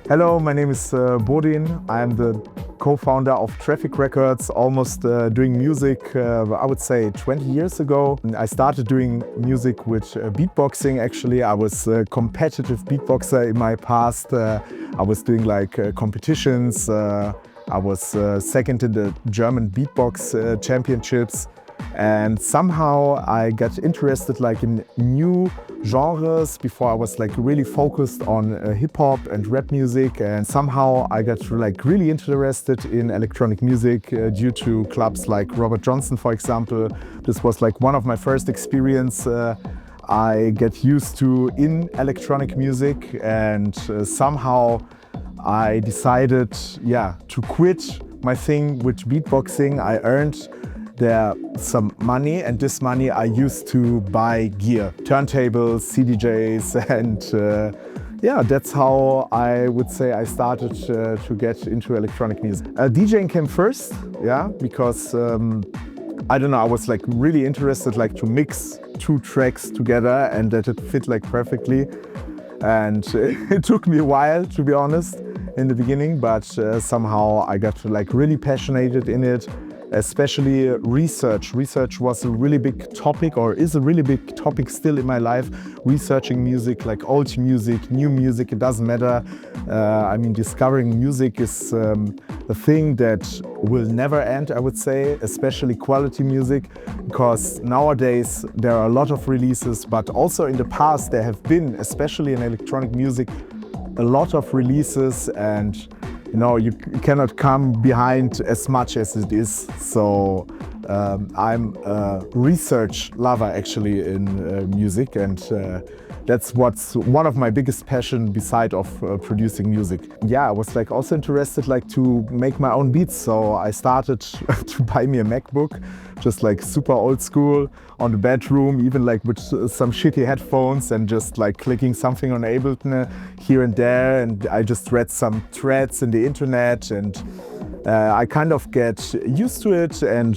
Hello, my name is Bodin. I'm the co-founder of Traffic Records, almost doing music, I would say 20 years ago. I started doing music with beatboxing actually. I was a competitive beatboxer in my past. I was doing like competitions. I was second in the German beatbox championships. And somehow I got interested like in new genres. Before I was like really focused on hip hop and rap music, and somehow I got like really interested in electronic music due to clubs like Robert Johnson, for example. This was like one of my first experience I get used to in electronic music, and somehow I decided, to quit my thing with beatboxing. I earned there some money, and this money I used to buy gear, turntables, CDJs, and that's how I would say I started to get into electronic music. DJing came first, because I don't know, I was like really interested like to mix two tracks together and that it fit like perfectly. And it took me a while, to be honest, in the beginning, but somehow I got like really passionate in it. Especially research. Research was a really big topic, or is a really big topic still in my life. Researching music, like old music, new music, it doesn't matter. I mean, discovering music is a thing that will never end, I would say, especially quality music, because nowadays there are a lot of releases, but also in the past there have been, especially in electronic music, a lot of releases, and you cannot come behind as much as it is. So I'm a research lover actually in music, and that's what's one of my biggest passion beside of producing music. I was like also interested like to make my own beats, so I started to buy me a MacBook, just like super old school, on the bedroom, even like with some shitty headphones, and just like clicking something on Ableton here and there, and I just read some threads in the internet, and I kind of get used to it, and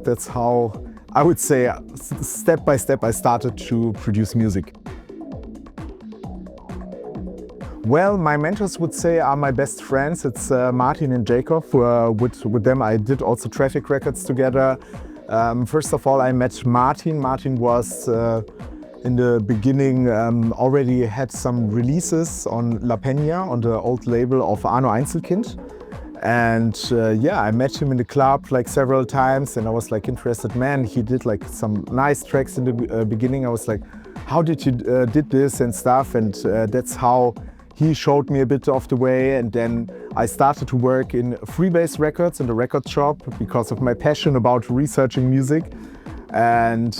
that's how I would say step by step I started to produce music. Well, my mentors would say are my best friends. It's Martin and Jacob. With them I did also Traffic Records together. First of all, I met Martin. Martin was in the beginning already had some releases on La Peña, on the old label of Arno Einzelkind. And I met him in the club like several times, and I was like interested. Man, he did like some nice tracks in the beginning. I was like, how did you did this and stuff? And that's how he showed me a bit of the way. And then I started to work in Freebase Records in the record shop because of my passion about researching music. And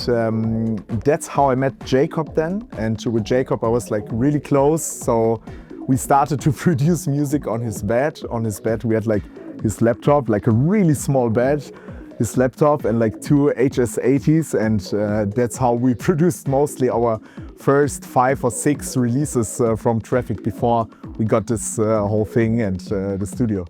that's how I met Jacob then. And with Jacob I was like really close. So we started to produce music on his bed. On his bed we had like his laptop, like a really small bed, his laptop, and like two HS80s, and that's how we produced mostly our first 5 or 6 releases from Traffic before we got this whole thing and the studio.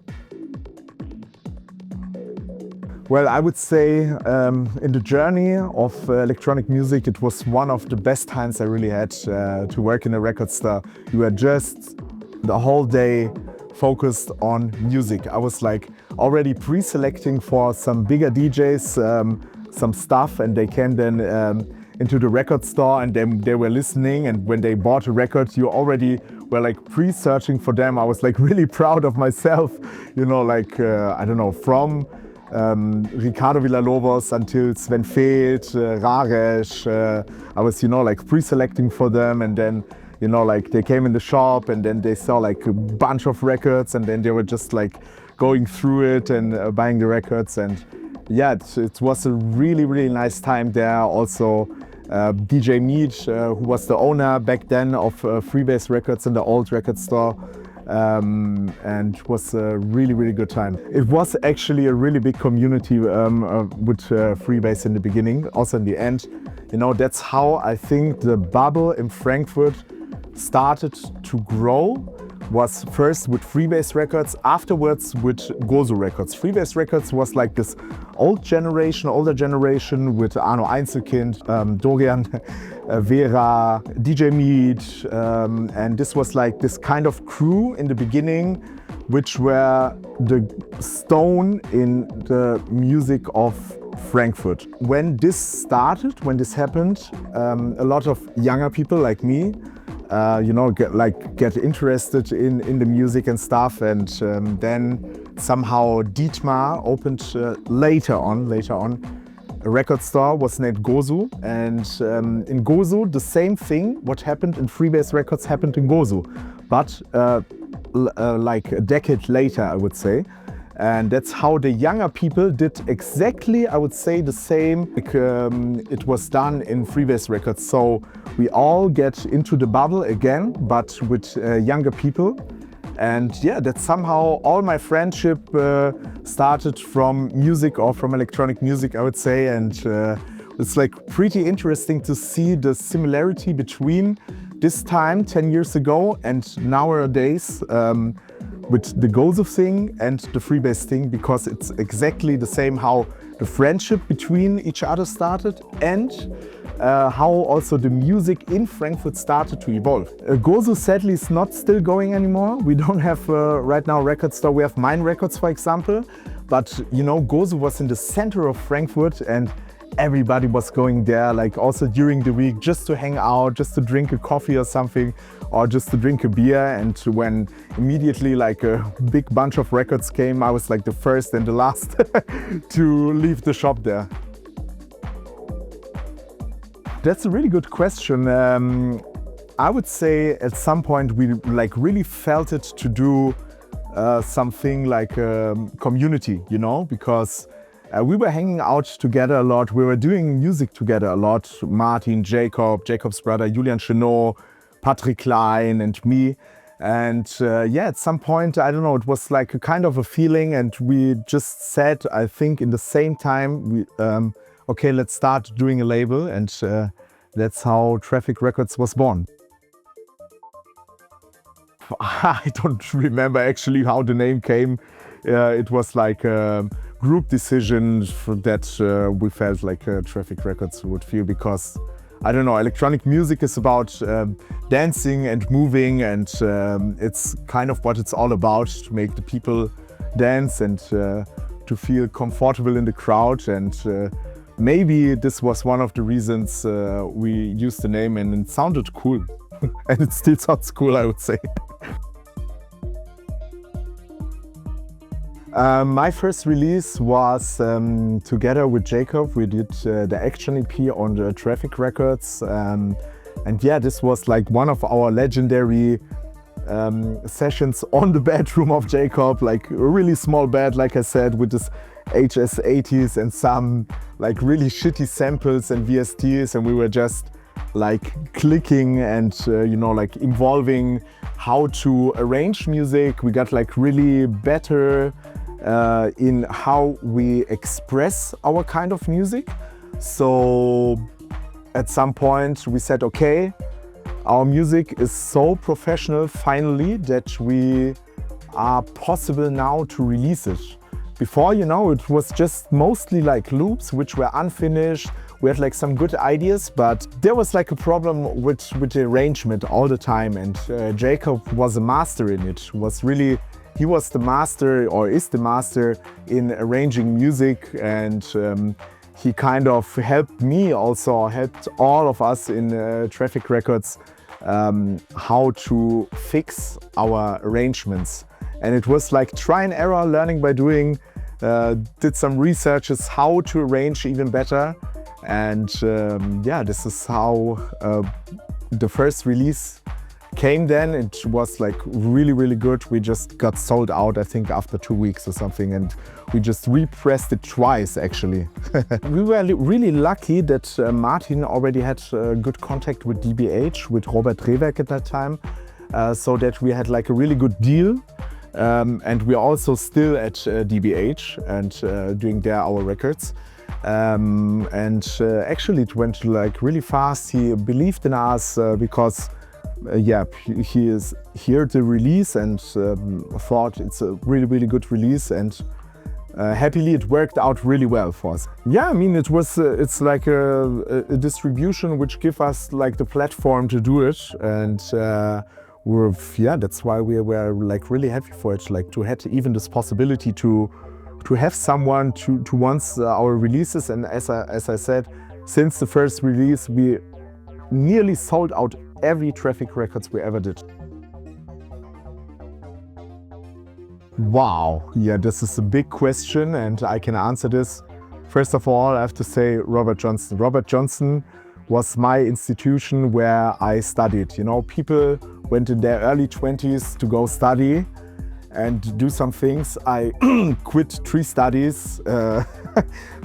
Well, I would say in the journey of electronic music, it was one of the best times I really had to work in a record store. You were just the whole day focused on music. I was like already pre-selecting for some bigger DJs some stuff, and they came then into the record store, and then they were listening, and when they bought a record, you already were like pre-searching for them. I was like really proud of myself, I don't know, from Ricardo Villalobos until Sven Feld, Raresh. I was, like pre-selecting for them, and then, like they came in the shop, and then they saw like a bunch of records, and then they were just like going through it and buying the records. And it was a really, really nice time there. Also, DJ Meach, who was the owner back then of Freebase Records in the old record store, and it was a really, really good time. It was actually a really big community with Freebase in the beginning, also in the end. That's how I think the bubble in Frankfurt started to grow, was first with Freebase Records, afterwards with Gozo Records. Freebase Records was like this older generation with Arno Einzelkind, Dorian, Vera, DJ Meat, and this was like this kind of crew in the beginning, which were the stone in the music of Frankfurt. When this started, when this happened, a lot of younger people like me, get interested in the music and stuff, and then somehow Dietmar opened later on a record store was named Gozo, and in Gozo the same thing what happened in Freebase Records happened in Gozo, but like a decade later, I would say. And that's how the younger people did exactly, I would say, the same like, it was done in Freebase Records. So we all get into the bubble again, but with younger people. And yeah, that somehow all my friendship started from music or from electronic music, I would say. And it's like pretty interesting to see the similarity between this time 10 years ago and nowadays. With the Gozo thing and the Freebase thing, because it's exactly the same how the friendship between each other started and how also the music in Frankfurt started to evolve. Gozo sadly is not still going anymore. We don't have right now a record store. We have Mine Records, for example, but you know, Gozo was in the center of Frankfurt and everybody was going there, like also during the week, just to hang out, just to drink a coffee or something, or just to drink a beer. And when immediately like a big bunch of records came, I was like the first and the last to leave the shop there. That's a really good question. I would say at some point we like really felt it to do something like a community, you know, because we were hanging out together a lot. We were doing music together a lot. Martin, Jacob's brother, Julian Chenot, Patrick Klein and me. And yeah, at some point, I don't know, it was like a kind of a feeling, and we just said, I think in the same time, okay, let's start doing a label, and that's how Traffic Records was born. I don't remember actually how the name came. It was like a group decision that we felt like Traffic Records would feel, because I don't know, electronic music is about dancing and moving, and it's kind of what it's all about, to make the people dance and to feel comfortable in the crowd. And maybe this was one of the reasons we used the name, and it sounded cool. And it still sounds cool, I would say. My first release was together with Jacob. We did the Action EP on the Traffic Records. And yeah, this was like one of our legendary sessions on the bedroom of Jacob, like a really small bed, like I said, with this HS80s and some like really shitty samples and VSTs, and we were just like clicking and you know, like involving how to arrange music. We got like really better in how we express our kind of music. So at some point we said, okay, our music is so professional finally that we are possible now to release it. Before, you know, it was just mostly like loops which were unfinished. We had like some good ideas, but there was like a problem with the arrangement all the time. And Jacob was a master in it. He was the master, or is the master, in arranging music, and he kind of helped me also, helped all of us in Traffic Records how to fix our arrangements. And it was like try and error, learning by doing, did some researches how to arrange even better. And yeah, this is how the first release came then. It was like really, really good. We just got sold out, I think, after 2 weeks or something, and we just repressed it twice, actually. We were really lucky that Martin already had good contact with DBH, with Robert Rehwerk at that time, so that we had like a really good deal. And we're also still at DBH and doing there our records. Actually it went like really fast. He believed in us because yeah, he is here to release, and thought it's a really, really good release, and happily it worked out really well for us. Yeah, I mean, it's like a distribution which give us like the platform to do it, and that's why we were like really happy for it, like to have even this possibility to have someone to want our releases. And as I said, since the first release we nearly sold out every Traffic Records we ever did. Wow, yeah, this is a big question and I can answer this. First of all, I have to say Robert Johnson. Robert Johnson was my institution where I studied. You know, people went in their early 20s to go study and do some things. I quit 3 studies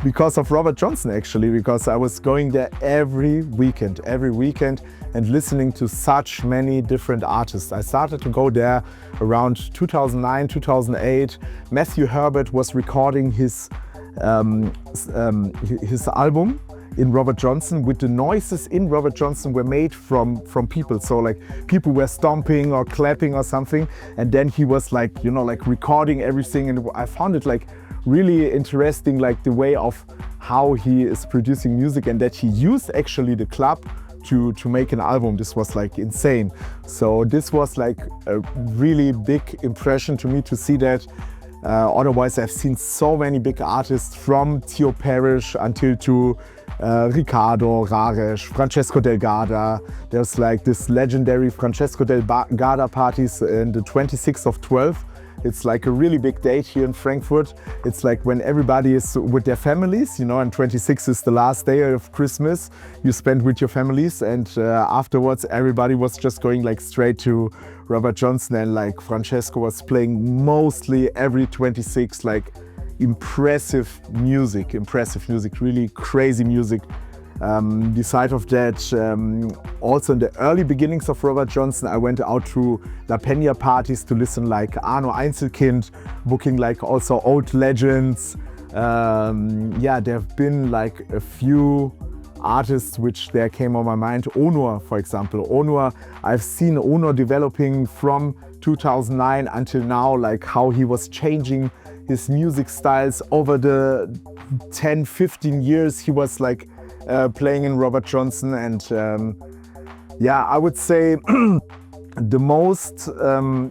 because of Robert Johnson, actually, because I was going there every weekend and listening to such many different artists. I started to go there around 2009, 2008. Matthew Herbert was recording his album in Robert Johnson, with the noises in Robert Johnson were made from people. So like people were stomping or clapping or something, and then he was like, you know, like recording everything. And I found it like really interesting, like the way of how he is producing music, and that he used actually the club to make an album. This was like insane. So this was like a really big impression to me to see that. Otherwise, I've seen so many big artists, from Theo Parrish until to Ricardo, Raresh, Francesco Del Garda. There's like this legendary Francesco Del Garda parties in the 26th of 12. It's like a really big date here in Frankfurt. It's like when everybody is with their families, you know, and 26 is the last day of Christmas you spend with your families, and afterwards everybody was just going like straight to Robert Johnson, and like Francesco was playing mostly every 26, like impressive music, really crazy music. Beside of that, also in the early beginnings of Robert Johnson, I went out to La Peña parties to listen like Arno Einzelkind, booking like also old legends. Yeah, there have been like a few artists which there came on my mind. Onur, for example. Onur, I've seen Onur developing from 2009 until now, like how he was changing his music styles over the 10-15 years he was like playing in Robert Johnson. And yeah, I would say the most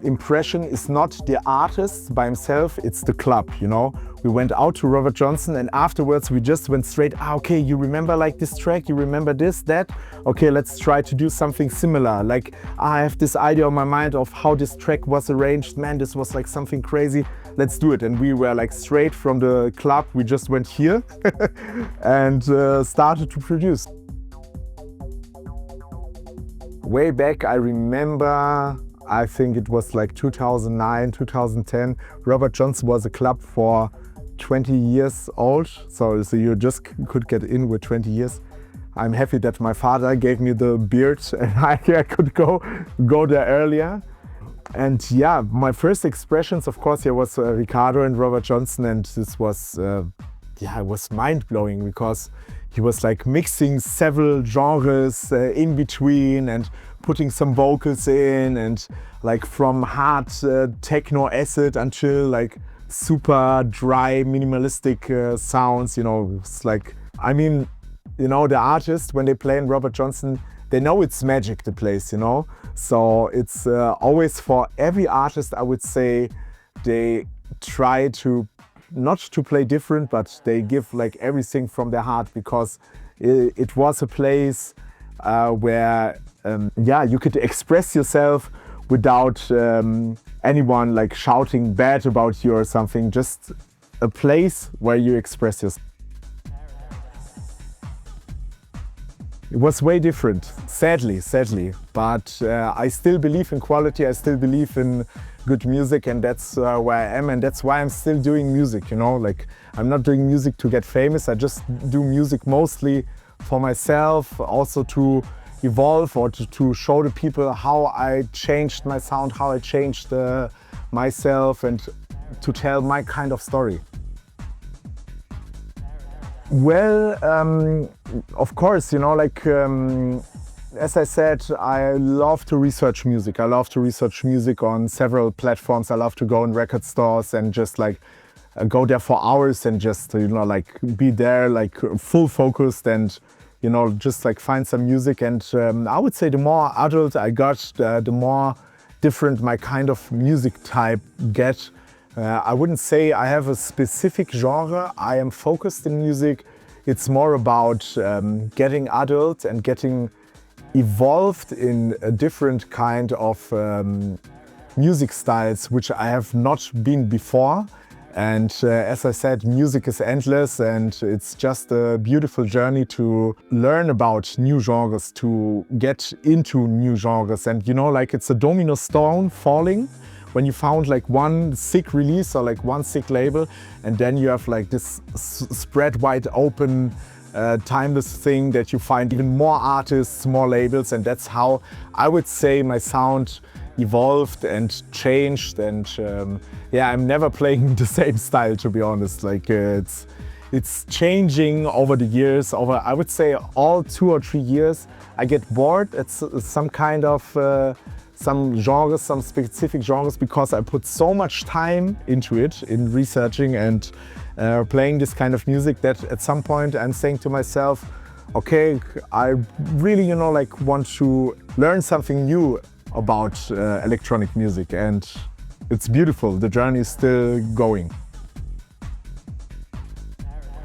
impression is not the artist by himself, it's the club, you know. We went out to Robert Johnson, and afterwards we just went straight, okay, you remember like this track, you remember this, that? Okay, let's try to do something similar. Like, I have this idea on my mind of how this track was arranged. Man, this was like something crazy. Let's do it. And we were like straight from the club, we just went here and started to produce. Way back, I remember, I think it was like 2009, 2010. Robert Johnson was a club for 20 years old. So you just could get in with 20 years. I'm happy that my father gave me the beard and I could go there earlier. And yeah, my first expressions, of course, here was Ricardo and Robert Johnson, and this was, yeah, it was mind-blowing because he was like mixing several genres in between and putting some vocals in, and like from hard techno acid until like super dry minimalistic sounds, you know. It's like, I mean, you know, the artists, when they play in Robert Johnson, they know it's magic, the place, you know. So it's always, for every artist, I would say, they try to not to play different, but they give like everything from their heart, because it was a place where yeah, you could express yourself without anyone like shouting bad about you or something. Just a place where you express yourself. It was way different, sadly, but I still believe in quality, I still believe in good music, and that's where I am, and that's why I'm still doing music, you know. Like, I'm not doing music to get famous, I just do music mostly for myself, also to evolve or to show the people how I changed my sound, how I changed myself, and to tell my kind of story. Well, of course, you know, like As I said, I love to research music. I love to research music on several platforms. I love to go in record stores and just like go there for hours and just, like be there like full focused and, just like find some music. And I would say the more adult I got, the more different my kind of music type get. I wouldn't say I have a specific genre. I am focused in music. It's more about getting adult and getting evolved in a different kind of music styles which I have not been before. And as I said, music is endless and it's just a beautiful journey to learn about new genres, to get into new genres. And like it's a domino stone falling when you found like one sick release or like one sick label, and then you have like this spread wide open timeless thing that you find even more artists, more labels, and that's how I would say my sound evolved and changed. And I'm never playing the same style, to be honest. Like it's changing over the years. Over, I would say, all 2 or 3 years, I get bored at some kind of some genres, some specific genres, because I put so much time into it, in researching and playing this kind of music, that at some point I'm saying to myself, okay, I really, like want to learn something new about electronic music, and it's beautiful. The journey is still going.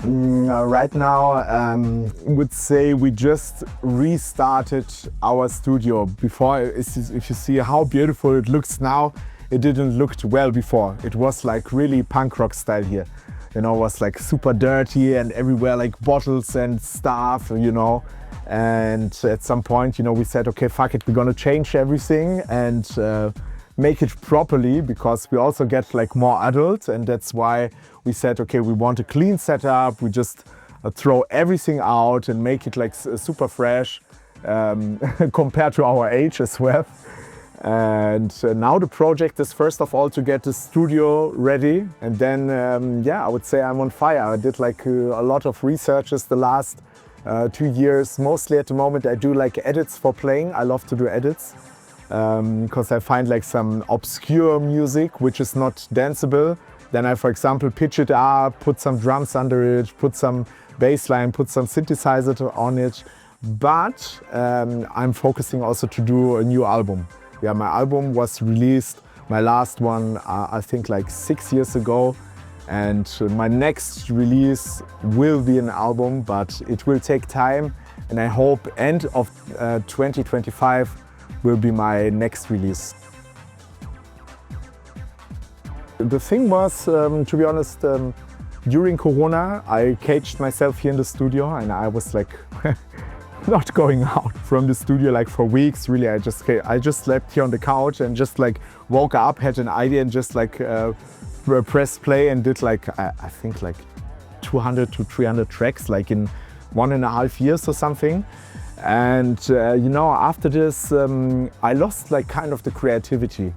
Right now, I would say we just restarted our studio. Before, if you see how beautiful it looks now, it didn't look well before. It was like really punk rock style here. It was like super dirty and everywhere like bottles and stuff, And at some point, we said, okay, fuck it, we're gonna change everything and make it properly, because we also get like more adult, and that's why we said, okay, we want a clean setup. We just throw everything out and make it like super fresh compared to our age as well. And now the project is first of all to get the studio ready, and then I would say I'm on fire. I did like a lot of researches the last 2 years. Mostly at the moment I do like edits for playing. I love to do edits because I find like some obscure music which is not danceable. Then I, for example, pitch it up, put some drums under it, put some bass line, put some synthesizer on it. But I'm focusing also to do a new album. Yeah, my album was released, my last one, I think like 6 years ago. And my next release will be an album, but it will take time. And I hope end of 2025 will be my next release. The thing was, to be honest, during Corona, I caged myself here in the studio, and I was like not going out from the studio like for weeks. Really, I just slept here on the couch and just like woke up, had an idea, and just like pressed play and did like I think like 200 to 300 tracks like in 1.5 years or something. And after this, I lost like kind of the creativity,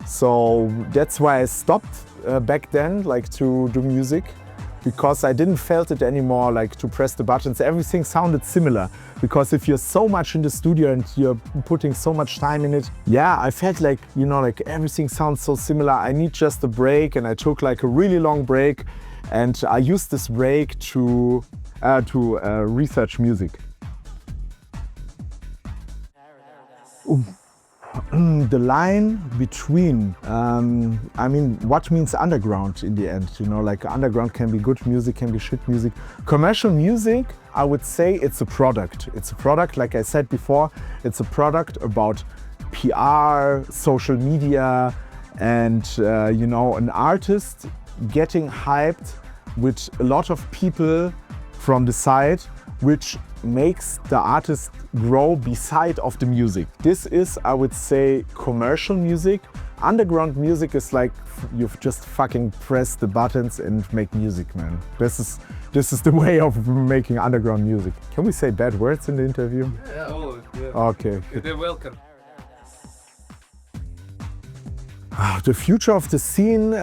So that's why I stopped back then, like to do music, because I didn't felt it anymore, like to press the buttons. Everything sounded similar, because if you're so much in the studio and you're putting so much time in it, I felt like, like everything sounds so similar. I need just a break, and I took like a really long break, and I used this break to research music. The line between, what means underground in the end? Like underground can be good music, can be shit music. Commercial music, I would say it's a product. It's a product, like I said before, it's a product about PR, social media, and an artist getting hyped with a lot of people from the side, which makes the artist grow beside of the music. This is, I would say, commercial music. Underground music is like you've just fucking press the buttons and make music, man. This is the way of making underground music. Can we say bad words in the interview? Yeah. Oh, yeah. Okay. They're welcome. The future of the scene,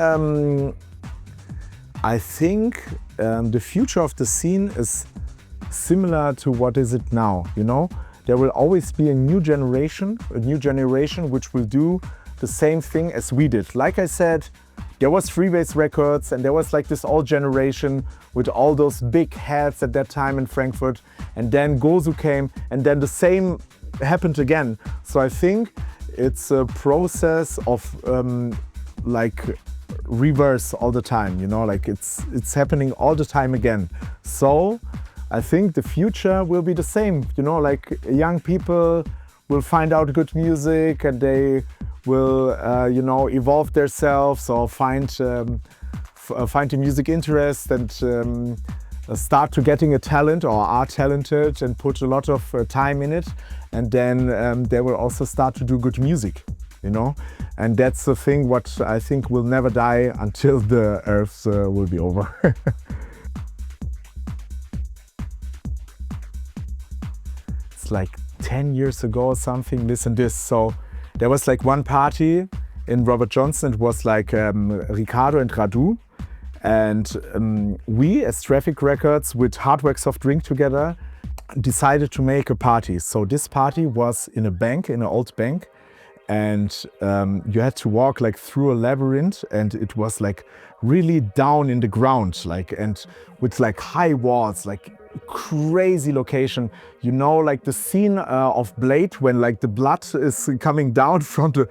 I think the future of the scene is similar to what is it now, there will always be a new generation which will do the same thing as we did. Like I said, there was Freebase Records and there was like this old generation with all those big heads at that time in Frankfurt, and then Gozu came and then the same happened again. So I think it's a process of like reverse all the time, you know, like it's happening all the time again. So I think the future will be the same, you know, like young people will find out good music and they will, you know, evolve themselves or find a music interest and start to getting a talent or are talented and put a lot of time in it. And then they will also start to do good music, you know. And that's the thing what I think will never die until the Earth will be over. It's like 10 years ago or something, listen this. So there was like one party in Robert Johnson. It was like Ricardo and Radu. And we as Traffic Records with Hardwork Soft Drink together decided to make a party. So this party was in a bank, in an old bank. And you had to walk like through a labyrinth, and it was like really down in the ground, like, and with like high walls, like crazy location. You know, like the scene of Blade when like the blood is coming down from the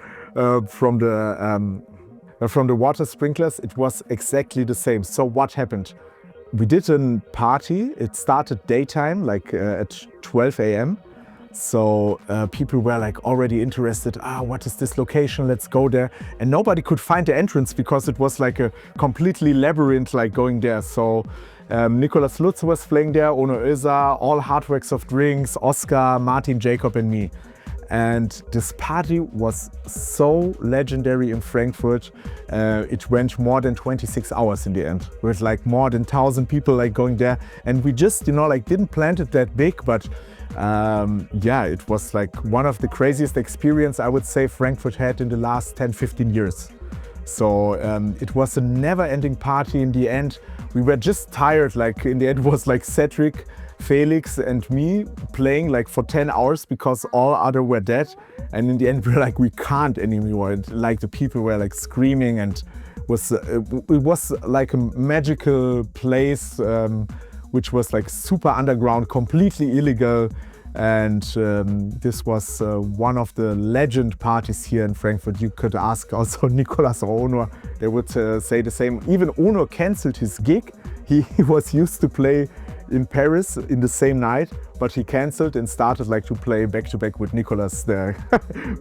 water sprinklers. It was exactly the same. So what happened? We did a party. It started daytime, like at 12 a.m. So people were like already interested. What is this location? Let's go there. And nobody could find the entrance because it was like a completely labyrinth, like going there. So Nicolas Lutz was playing there, Ono Öza, all Hardwork Soft Drinks, Oscar, Martin, Jacob and me. And this party was so legendary in Frankfurt. It went more than 26 hours in the end, with like more than 1,000 people like going there. And we just, you know, like didn't plan it that big, but yeah, it was like one of the craziest experience I would say Frankfurt had in the last 10-15 years. So it was a never-ending party in the end. We were just tired, like in the end it was like Cedric, Felix and me playing like for 10 hours because all other were dead. And in the end we were like, we can't anymore. And, like the people were like screaming, and it was like a magical place which was like super underground, completely illegal. And this was one of the legend parties here in Frankfurt. You could ask also Nicolas or Ono, they would say the same. Even Ono cancelled his gig. He was used to play in Paris in the same night, but he cancelled and started like to play back to back with Nicolas there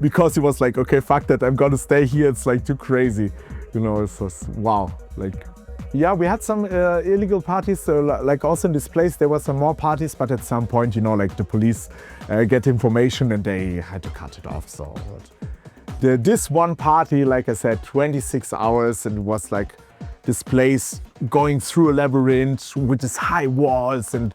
because he was like, okay, fuck that, I'm gonna stay here. It's like too crazy, you know. It was wow. Like, yeah, we had some illegal parties, like also in this place there were some more parties, but at some point, you know, like the police get information and they had to cut it off. So this one party, like I said, 26 hours, and it was like this place going through a labyrinth with these high walls, and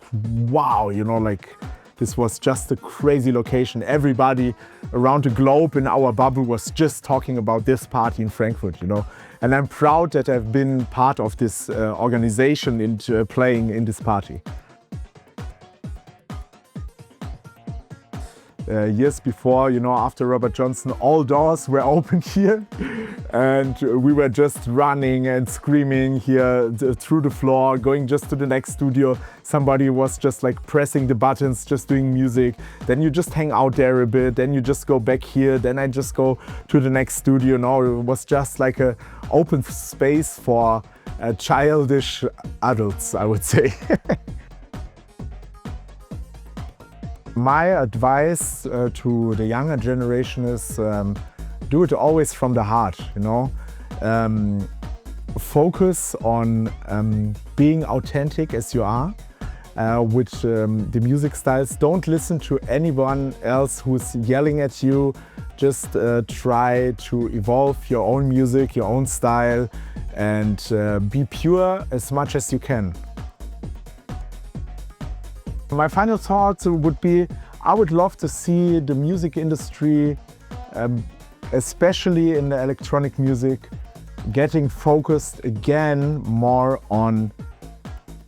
wow, you know, like this was just a crazy location. Everybody around the globe in our bubble was just talking about this party in Frankfurt, you know. And I'm proud that I've been part of this organization into playing in this party. Years before, you know, after Robert Johnson, all doors were opened here, and we were just running and screaming here through the floor, going just to the next studio. Somebody was just like pressing the buttons, just doing music. Then you just hang out there a bit, then you just go back here, then I just go to the next studio. No, it was just like an open space for childish adults, I would say. My advice to the younger generation is do it always from the heart, you know. Focus on being authentic as you are with the music styles. Don't listen to anyone else who's yelling at you. Just try to evolve your own music, your own style, and be pure as much as you can. My final thought would be, I would love to see the music industry, especially in the electronic music, getting focused again more on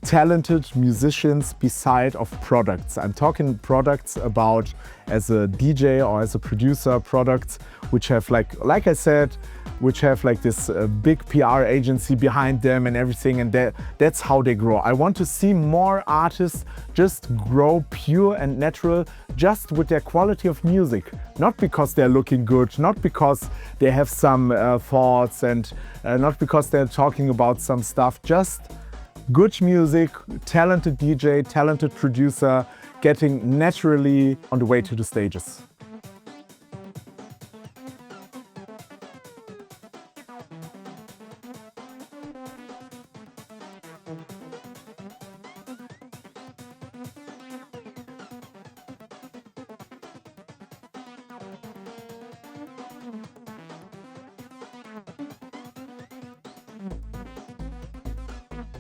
talented musicians beside of products. I'm talking products about as a DJ or as a producer, products which have like I said, which have like this big PR agency behind them and everything, and that's how they grow. I want to see more artists just grow pure and natural just with their quality of music. Not because they're looking good, not because they have some thoughts, and not because they're talking about some stuff, just good music, talented DJ, talented producer, getting naturally on the way to the stages.